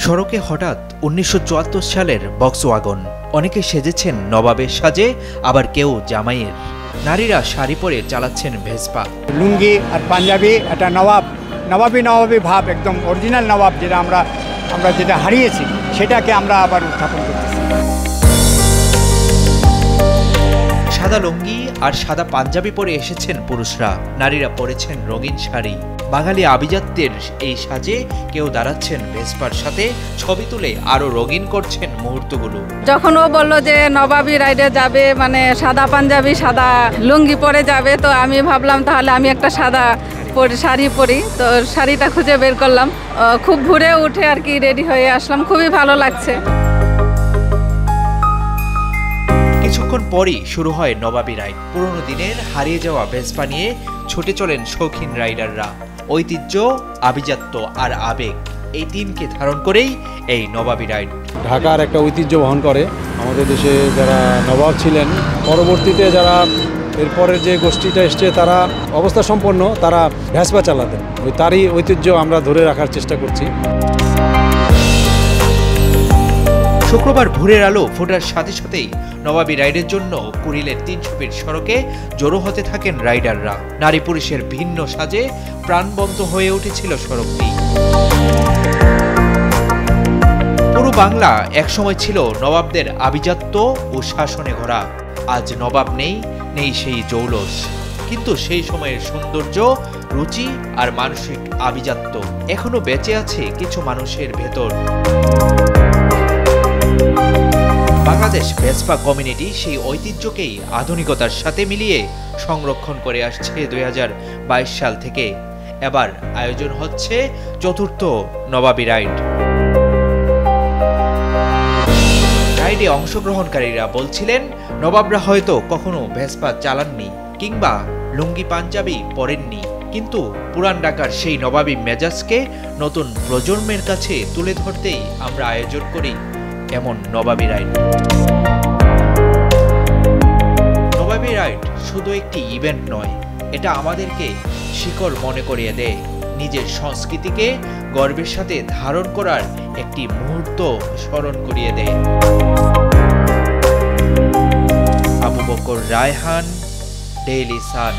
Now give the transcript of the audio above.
সড়কে হঠাৎ ১৯৭৪ সালের ভক্সওয়াগন। অনেকে সেজেছেন নবাবের সাজে, আবার কেউ জামাইয়ের। নারীরা শাড়ি পরে চালাচ্ছেন ভেসপা। লুঙ্গি আর পাঞ্জাবি, একটা নবাবী ভাব, একদম অরিজিনাল নবাব যেটা আমরা যেটা হারিয়েছি সেটাকে আমরা আবার উত্থাপন করতেছি। সাদা লুঙ্গি আর সাদা পাঞ্জাবি পরে এসেছেন পুরুষরা, নারীরা পরেছেন রঙিন শাড়ি। বাঙালি আভিজাত্যের এই সাজে কেউ দাঁড়াচ্ছেন ভেসপার সাথে, ছবি তুলে আরো রঙিন করছেন মুহূর্তগুলো। যখন ও বললো যে নবাবী রাইডে যাবে, মানে সাদা পাঞ্জাবি সাদা লুঙ্গি পরে যাবে, তো আমি ভাবলাম তাহলে আমি একটা সাদা শাড়ি পরি। তো শাড়িটা খুঁজে বের করলাম, খুব ভোরে উঠে আর কি রেডি হয়ে আসলাম, খুবই ভালো লাগছে। কিছুক্ষণ পরই শুরু হয় নবাবী রাইড। পুরনো দিনের হারিয়ে যাওয়া ভেসপা নিয়ে ছুটে চলেন শৌখিন রাইডাররা। ঐতিহ্য, আভিজাত্য আর আবেগ, এই তিনকে ধারণ করেই এই নবাবী রাইড। ঢাকার একটা ঐতিহ্য বহন করে। আমাদের দেশে যারা নবাব ছিলেন, পরবর্তীতে যারা এরপরের যে গোষ্ঠীটা এসছে তারা অবস্থা সম্পন্ন, তারা ভেসপা চালাতেন। তারই ঐতিহ্য আমরা ধরে রাখার চেষ্টা করছি। শুক্রবার ভোরের আলো ফোটার সাথে সাথেই নবাবী রাইডের জন্য কুড়িলের ৩০০ ফিট সড়কে জড়ো হতে থাকেন রাইডাররা। নারী পুরুষের ভিন্ন সাজে প্রাণবন্ত হয়ে উঠেছিল সড়কটি। পুরো বাংলা একসময় ছিল নবাবদের আভিজাত্য ও শাসনে ঘোরা। আজ নবাব নেই সেই জৌলস, কিন্তু সেই সময়ের সৌন্দর্য, রুচি আর মানসিক আভিজাত্য এখনো বেঁচে আছে কিছু মানুষের ভেতর। বাংলাদেশ ভেসপা কমিউনিটি সেই ঐতিহ্যকেই আধুনিকতার সাথে মিলিয়ে সংরক্ষণ করে আসছে ২০২২ সাল থেকে। এবার আয়োজন হচ্ছে চতুর্থ নবাবী রাইড। রাইডে অংশগ্রহণকারীরা বলছিলেন, নবাবরা হয়তো কখনো ভেসপা চালাননি কিংবা লুঙ্গি পাঞ্জাবি পরেননি, কিন্তু পুরান ঢাকার সেই নবাবী মেজাজকে নতুন প্রজন্মের কাছে তুলে ধরতেই আমরা আয়োজন করি এমন নবাবী রাইড। নবাবী রাইড শুধু একটি ইভেন্ট নয়, এটা আমাদেরকে শিকড় মনে করিয়ে দেয়, নিজের সংস্কৃতিকে গর্বের সাথে ধারণ করার একটি মুহূর্ত স্মরণ করিয়ে দেয়। Abu Bakr Raihan, Daily Sun.